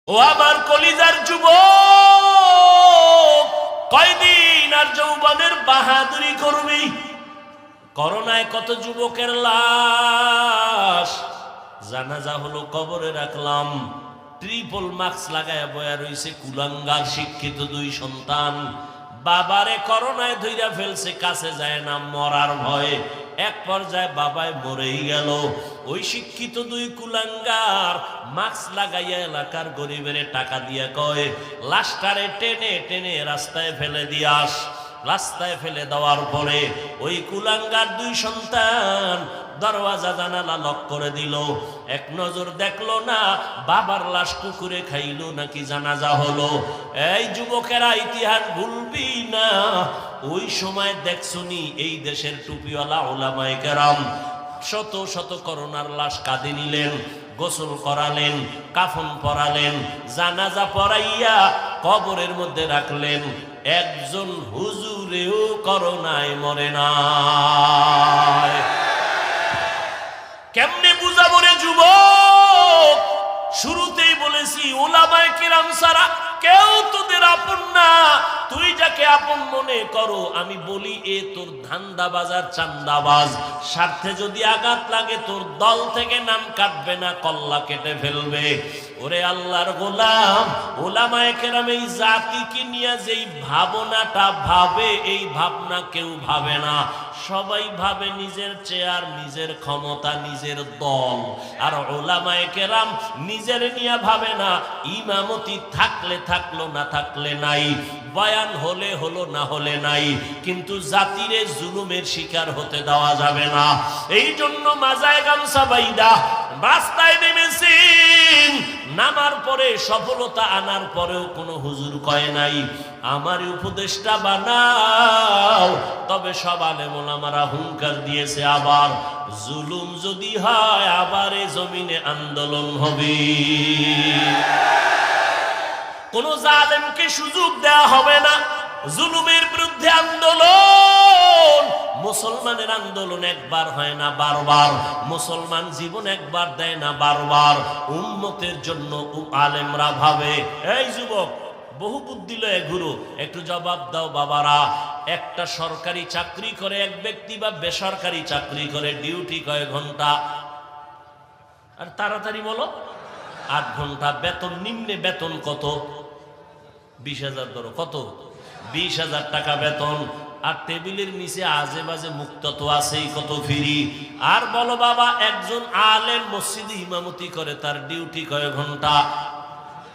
ও আমার কলিজার যুবক, কয়দিন আর যৌবনের বাহাদুরি করবি? করোনায় কত যুবকের লাশ জানাজা হলো, কবরে রাখলাম। ট্রিপল মাস্ক লাগায় বয়া রইছে কুলাঙ্গার শিক্ষিত দুই সন্তান। বাবারে করোনায় ধইরা ফেলছে, কাছে যায় না মরার ভয়ে। এক পর্যায়ে বাবায় মরেই গেল। ওই শিক্ষিত দুই কুলাঙ্গার মাস্ক লাগাইয়া এলাকার গরিবের টাকা দিয়া কয়, লাশটারে টেনে টেনে রাস্তায় ফেলে দিয়াস। রাস্তায় ফেলে দেওয়ার পরে ওই কুলাঙ্গার দুই সন্তান দরওয়াজা জানালা লক করে দিল। এক নজর দেখলো না বাবার লাশ কুকুরে খাইলো নাকি জানাজা হলো। এই যুবকেরা, ইতিহাস ভুলবি না। ওই সময় দেখছনি এই দেশের টুপিওয়ালা ওলামায়ে কেরাম শত শত করোনার লাশ কাঁধে নিলেন, গোসল করালেন, কাফন পরালেন, জানাজা পরাইয়া কবরের মধ্যে রাখলেন। একজন হুজুরেও করোনায় মরে না। কেমনে বুঝাবো রে যুবক? শুরুতেই বলেছি উলামায়ে কেরাম ছাড়া কেউ তোদের আপন না। তুই যাকে আপন মনে করো, আমি বলি এ তোর ধান্দাবাজ আর চান্দাবাজ। স্বার্থে যদি আঘাত লাগে তোর দল থেকে নাম কাটবে না, কল্লা কেটে ফেলবে। ওরে আল্লাহর গোলাম, উলামায়ে কেরাম এই জাতিকে নিয়ে যেই ভাবনাটা ভাবে, এই ভাবনা কেউ ভাবে না। সবাই ভাবে নিজের চেয়ার, নিজের ক্ষমতা, নিজের দল। আর উলামায়ে কেরাম নিজের নিয়ে ভাবে না। ইমামতি থাকলে থাকলো, না থাকলে নাই। বয়ান হলে হলো, না হলে নাই। কিন্তু জাতিরে জুলুমের শিকার হতে দেওয়া যাবে না। এই জন্য মাজায় গামছা বাইদা রাস্তায় নেমেছেন। নামার পরে সফলতা আনার পরেও কোনো হুজুর কয় নাই আমার উপদেশটা বানাও। তবে সব আলেম ওলামারা হুঙ্কার দিয়েছে, আবার জুলুম যদি হয় আবার এই জমিনে আন্দোলন হবে। কোন জালেমকে সুযোগ দেওয়া হবে না। জুলুমের বিরুদ্ধে আন্দোলন। মুসলমানের আন্দোলন একবার হয় না, বারবার। মুসলমান জীবন একবার দেয় না, বারবার। উম্মতের জন্য আলেমরা ভাবে। এই যুবক, বহু বুদ্ধি লয়ে ঘুরো, একটু জবাব দাও বাবারা। একটা সরকারি চাকরি করে এক ব্যক্তি বা বেসরকারি চাকরি করে, ডিউটি কয় ঘন্টা? আর তাড়াতাড়ি বলো। 8 ঘন্টা। বেতন, নিম্নে বেতন কত? 20,000 ধরো। কত? 20,000 টাকা বেতন। আর টেবিলের নিচে আজে বাজে মুক্ত তো আছেই, কত ফ্রি। আর বলো বাবা, একজন আলেম মসজিদে ইমামতি করে, তার ডিউটি কয় ঘন্টা?